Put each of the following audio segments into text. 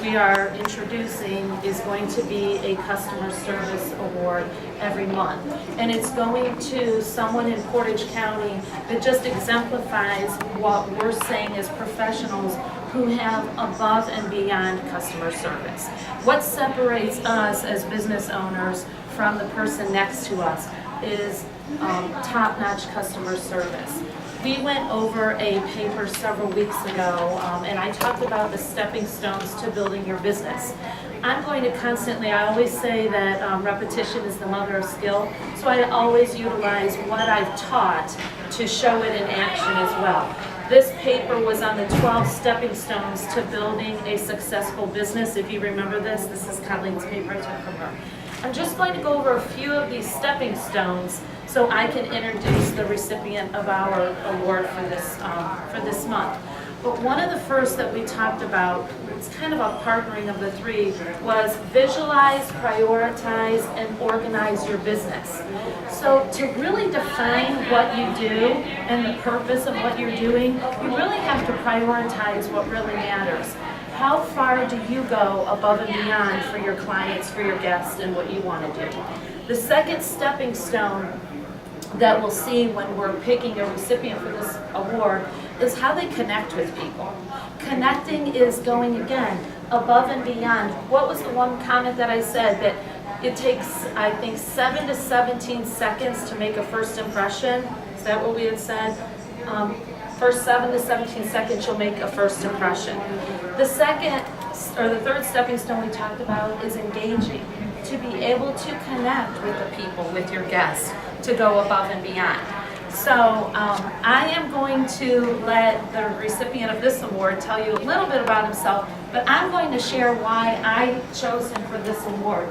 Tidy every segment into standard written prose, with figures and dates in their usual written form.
we are introducing is going to be a customer service award every month. And it's going to someone in Portage County that just exemplifies what we're saying as professionals who have above and beyond customer service. What separates us as business owners from the person next to us is top-notch customer service. We went over a paper several weeks ago, and I talked about the stepping stones to building your business. I'm going to constantly, I always say that repetition is the mother of skill, so I always utilize what I've taught to show it in action as well. This paper was on the 12 stepping stones to building a successful business. If you remember this is Colleen's paper I took from her. I'm just going to go over a few of these stepping stones so I can introduce the recipient of our award for this month. But one of the first that we talked about, it's kind of a partnering of the three, was visualize, prioritize, and organize your business. So to really define what you do and the purpose of what you're doing, you really have to prioritize what really matters. How far do you go above and beyond for your clients, for your guests, and what you want to do? The second stepping stone that we'll see when we're picking a recipient for this award is how they connect with people. Connecting is going, again, above and beyond. What was the one comment that I said? That it takes, I think, 7 to 17 seconds to make a first impression. Is that what we had said? First 7 to 17 seconds, you'll make a first impression. The second, or the third stepping stone we talked about is engaging. To be able to connect with the people, with your guests, to go above and beyond. So I am going to let the recipient of this award tell you a little bit about himself, but I'm going to share why I chose him for this award.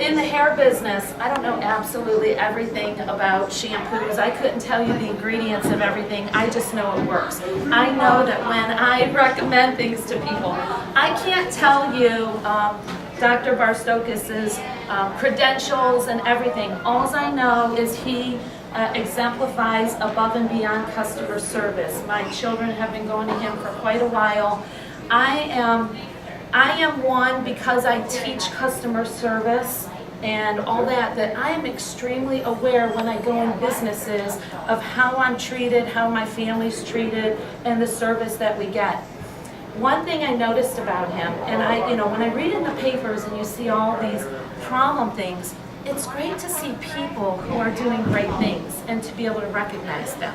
In the hair business, I don't know absolutely everything about shampoos. I couldn't tell you the ingredients of everything. I just know it works. I know that when I recommend things to people, I can't tell you Dr. Barstokis' credentials and everything. All I know is he exemplifies above and beyond customer service. My children have been going to him for quite a while. I am one, because I teach customer service and all that I am extremely aware when I go in businesses of how I'm treated, how my family's treated, and the service that we get. One thing I noticed about him, and when I read in the papers and you see all these problem things, it's great to see people who are doing great things and to be able to recognize them.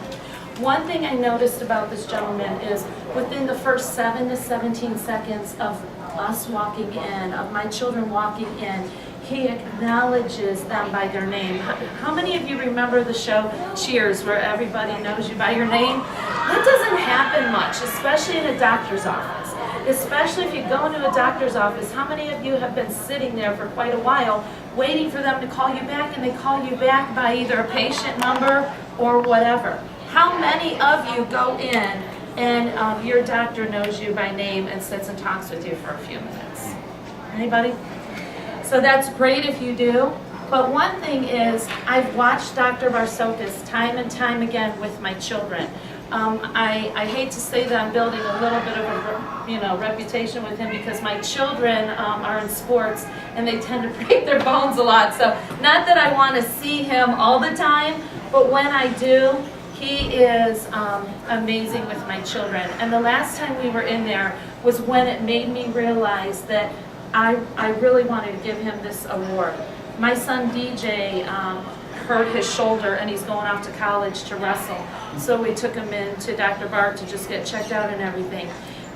One thing I noticed about this gentleman is within the first 7 to 17 seconds of us walking in, of my children walking in, he acknowledges them by their name. How many of you remember the show Cheers, where everybody knows you by your name? That doesn't happen much, especially in a doctor's office. Especially if you go into a doctor's office, how many of you have been sitting there for quite a while waiting for them to call you back, and they call you back by either a patient number or whatever? How many of you go in and your doctor knows you by name and sits and talks with you for a few minutes? Anybody? So that's great if you do. But one thing is, I've watched Dr. Barstokis time and time again with my children. I hate to say that I'm building a little bit of a reputation with him, because my children are in sports and they tend to break their bones a lot. So not that I want to see him all the time, but when I do, he is amazing with my children. And the last time we were in there was when it made me realize that I really wanted to give him this award. My son DJ hurt his shoulder and he's going off to college to wrestle. So we took him in to Dr. Bart to just get checked out and everything.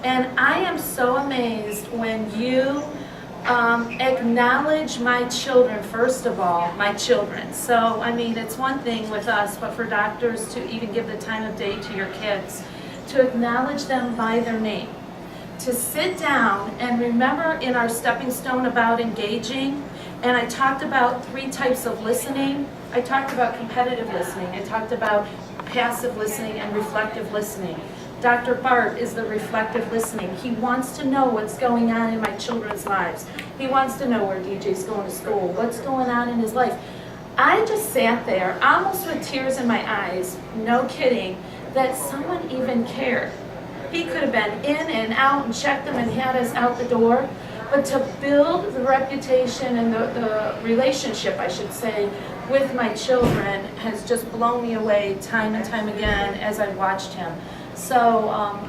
And I am so amazed when you acknowledge my children, first of all, my children. So, I mean, it's one thing with us, but for doctors to even give the time of day to your kids, to acknowledge them by their name. To sit down and remember in our stepping stone about engaging, and I talked about 3 types of listening. I talked about competitive listening, I talked about passive listening and reflective listening. Dr. Bart is the reflective listening. He wants to know what's going on in my children's lives. He wants to know where DJ's going to school, what's going on in his life. I just sat there, almost with tears in my eyes, no kidding, that someone even cared. He could have been in and out and checked them and had us out the door. But to build the reputation and the relationship, I should say, with my children has just blown me away time and time again as I've watched him. So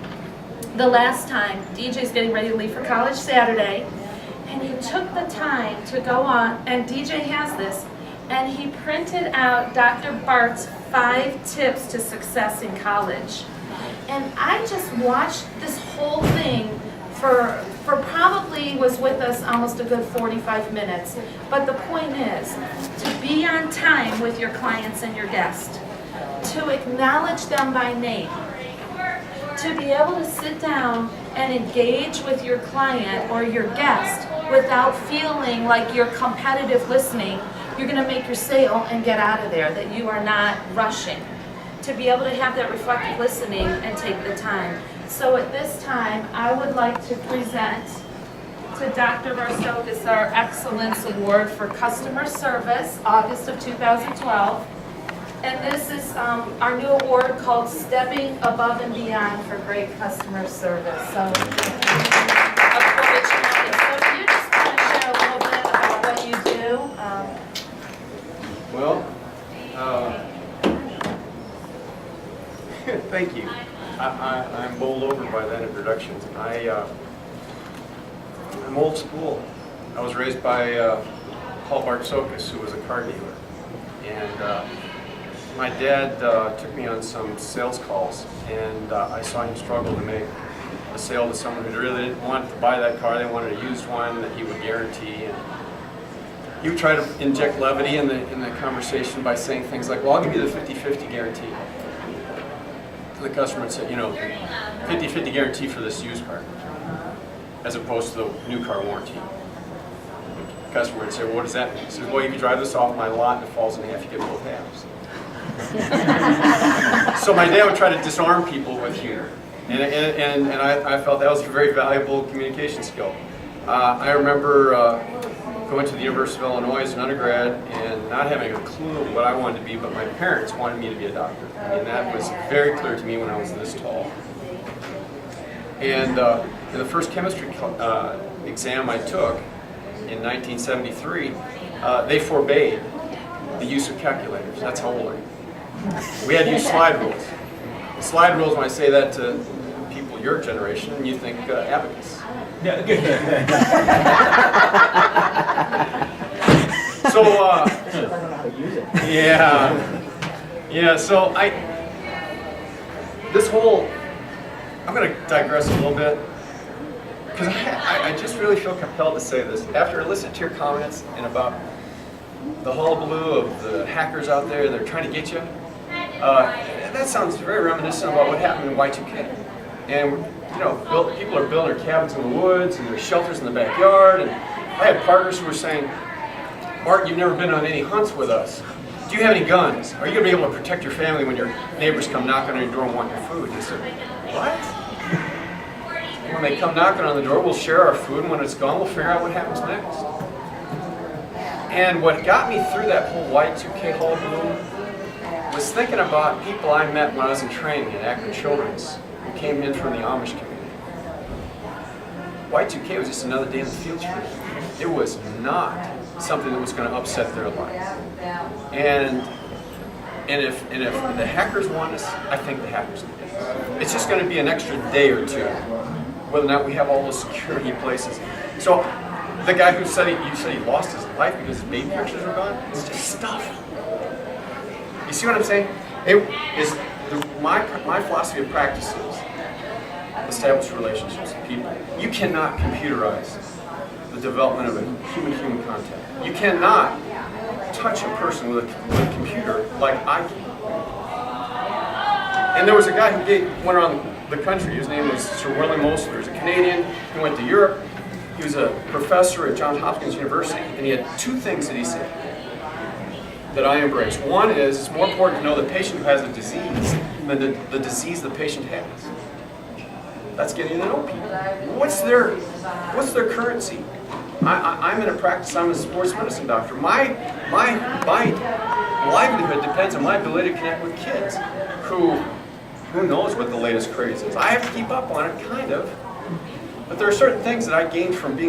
the last time, DJ's getting ready to leave for college Saturday, and he took the time to go on, and DJ has this, and he printed out Dr. Bart's 5 tips to success in college. And I just watched this whole thing for probably was with us almost a good 45 minutes. But the point is, to be on time with your clients and your guests, to acknowledge them by name, to be able to sit down and engage with your client or your guest without feeling like you're competitive listening, you're going to make your sale and get out of there, that you are not rushing. To be able to have that reflective listening and take the time. So at this time, I would like to present to Dr. Varstokis our Excellence Award for Customer Service, August of 2012. And this is our new award called Stepping Above and Beyond for Great Customer Service. So, so you just want to share a little bit about what you do? Thank you. I'm bowled over by that introduction. I'm old school. I was raised by Paul Bartsokis, who was a car dealer. And my dad took me on some sales calls, and I saw him struggle to make a sale to someone who really didn't want to buy that car. They wanted a used one that he would guarantee. And he would try to inject levity in the conversation by saying things like, well, I'll give you the 50-50 guarantee. The customer would say, 50-50 guarantee for this used car, as opposed to the new car warranty. The customer would say, well, what does that mean? He says, well, if you drive this off my lot and it falls in half, you get both halves. So my dad would try to disarm people with humor, and I felt that was a very valuable communication skill. I remember going to the University of Illinois as an undergrad and not having a clue what I wanted to be, but my parents wanted me to be a doctor. I mean, that was very clear to me when I was this tall. And in the first chemistry exam I took in 1973, they forbade the use of calculators. That's how old I am. We had to use slide rules. Slide rules, when I say that to people your generation, you think abacus. So, so I'm going to digress a little bit, because I just really feel compelled to say this. After listening to your comments and about the hullabaloo of the hackers out there that are trying to get you, that sounds very reminiscent about what happened in Y2K. And people are building their cabins in the woods and their shelters in the backyard. And I had partners who were saying, Bart, you've never been on any hunts with us. Do you have any guns? Are you going to be able to protect your family when your neighbors come knocking on your door and want your food? And I said, what? When they come knocking on the door, we'll share our food, and when it's gone, we'll figure out what happens next. And what got me through that whole Y2K hullabaloo was thinking about people I met when I was in training at Akron Children's who came in from the Amish community. Y2K was just another day in the fields for them. It was not something that was going to upset their life. And if the hackers want us, I think the hackers need us. It's just going to be an extra day or two, whether or not we have all those security places. So the guy who said he lost his life because his baby pictures were gone, it's just stuff. You see what I'm saying? My philosophy of practice is establish relationships with people. You cannot computerize the development of a human-human contact. You cannot touch a person with a computer like I can. And there was a guy who went around the country. His name was Sir William Osler. He was a Canadian. He went to Europe. He was a professor at Johns Hopkins University, and he had two things that he said that I embrace. One is, it's more important to know the patient who has a disease than the disease the patient has. That's getting to know people. What's their currency? I'm in a practice. I'm a sports medicine doctor. My livelihood depends on my ability to connect with kids who who knows what the latest craze is. I have to keep up on it, kind of. But there are certain things that I gained from being